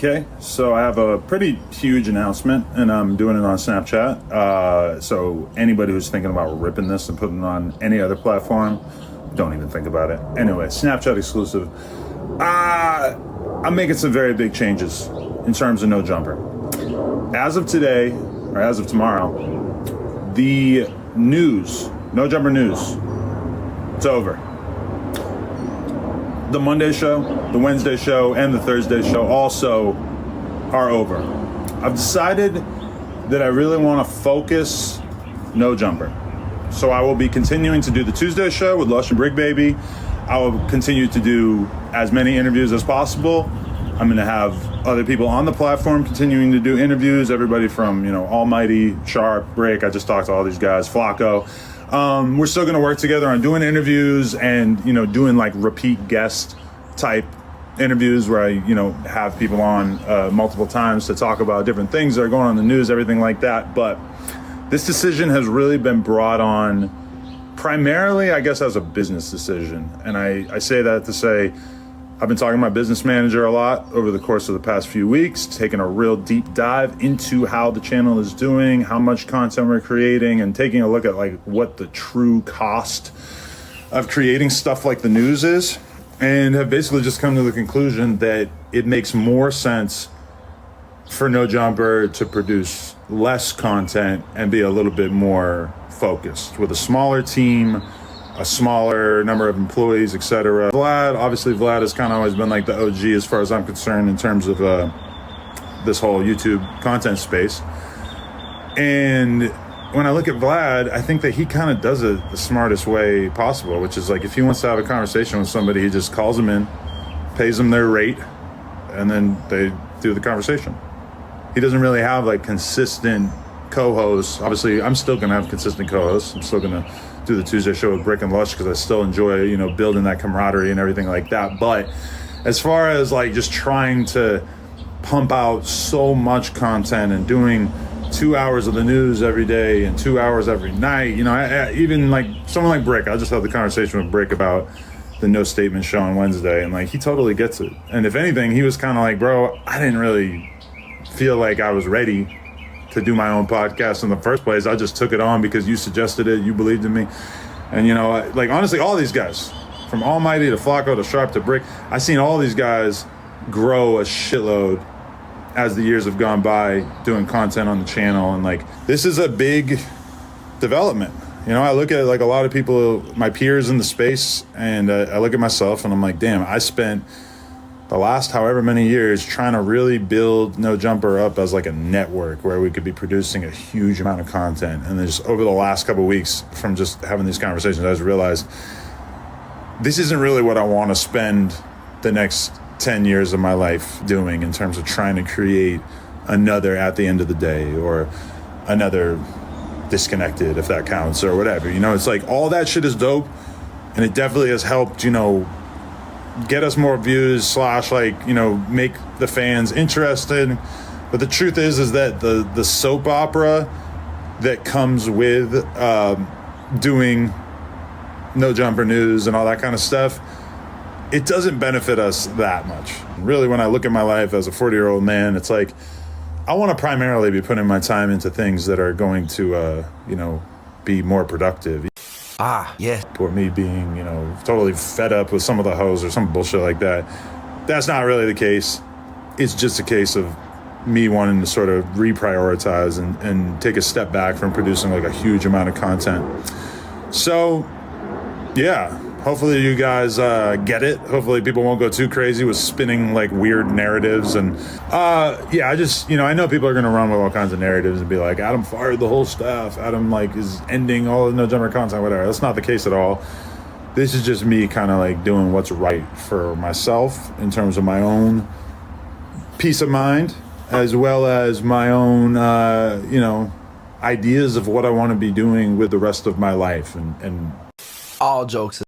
Okay, so I have a pretty huge announcement, and I'm doing it on Snapchat. So anybody who's thinking about ripping this and putting it on any other platform, don't even think about it. Anyway, Snapchat exclusive. I'm making some very big changes in terms of No Jumper. As of today, or as of tomorrow, the news, No Jumper news, it's over. The Monday show, the Wednesday show, and the Thursday show also are over. I've decided that I really want to focus No Jumper. So I will be continuing to do the Tuesday show with Lush and Brick Baby. I will continue to do as many interviews as possible. I'm going to have other people on the platform continuing to do interviews. Everybody from, Almighty, Sharp, Brick. I just talked to all these guys, Flacco. We're still going to work together on doing interviews and, doing like repeat guest type interviews where I, have people on multiple times to talk about different things that are going on in the news, everything like that. But this decision has really been brought on primarily, I guess, as a business decision. And I say that to say, I've been talking to my business manager a lot over the course of the past few weeks, taking a real deep dive into how the channel is doing, how much content we're creating, and taking a look at like what the true cost of creating stuff like the news is, and have basically just come to the conclusion that it makes more sense for No Jumper to produce less content and be a little bit more focused with a smaller team, a smaller number of employees, etc. Vlad has kind of always been like the OG as far as I'm concerned in terms of this whole YouTube content space. And when I look at Vlad, I think that he kind of does it the smartest way possible, which is like if he wants to have a conversation with somebody, he just calls them in, pays them their rate, and then they do the conversation. He doesn't really have like consistent co-hosts. Obviously, I'm still going to have consistent co-hosts. I'm still going to do the Tuesday show with Brick and Lush because I still enjoy, building that camaraderie and everything like that. But as far as like just trying to pump out so much content and doing 2 hours of the news every day and 2 hours every night, even like someone like Brick, I just had the conversation with Brick about the No Statement show on Wednesday, and like he totally gets it. And if anything, he was kind of like, bro, I didn't really feel like I was ready to do my own podcast in the first place. I just took it on because you suggested it, you believed in me. And like honestly, all these guys, from Almighty to Flacco to Sharp to Brick, I've seen all these guys grow a shitload as the years have gone by doing content on the channel. And like, this is a big development. I look at like a lot of people, my peers in the space, and I look at myself and I'm like, damn, I spent the last however many years trying to really build No Jumper up as like a network where we could be producing a huge amount of content. And then just over the last couple of weeks from just having these conversations, I just realized this isn't really what I want to spend the next 10 years of my life doing in terms of trying to create another At the End of the Day or another Disconnected, if that counts, or whatever. It's like all that shit is dope, and it definitely has helped, get us more views / make the fans interested. But the truth is that the soap opera that comes with doing No Jumper news and all that kind of stuff, it doesn't benefit us that much. Really, when I look at my life as a 40-year-old man, it's like I want to primarily be putting my time into things that are going to be more productive. Yeah. Or me being, totally fed up with some of the hoes or some bullshit like that. That's not really the case. It's just a case of me wanting to sort of reprioritize and take a step back from producing like a huge amount of content. So, yeah, hopefully you guys get it. Hopefully people won't go too crazy with spinning like weird narratives. And I just, I know people are going to run with all kinds of narratives and be like, Adam fired the whole staff. Adam like is ending all the No Jumper content, whatever. That's not the case at all. This is just me kind of like doing what's right for myself in terms of my own peace of mind, as well as my own, ideas of what I want to be doing with the rest of my life. And All jokes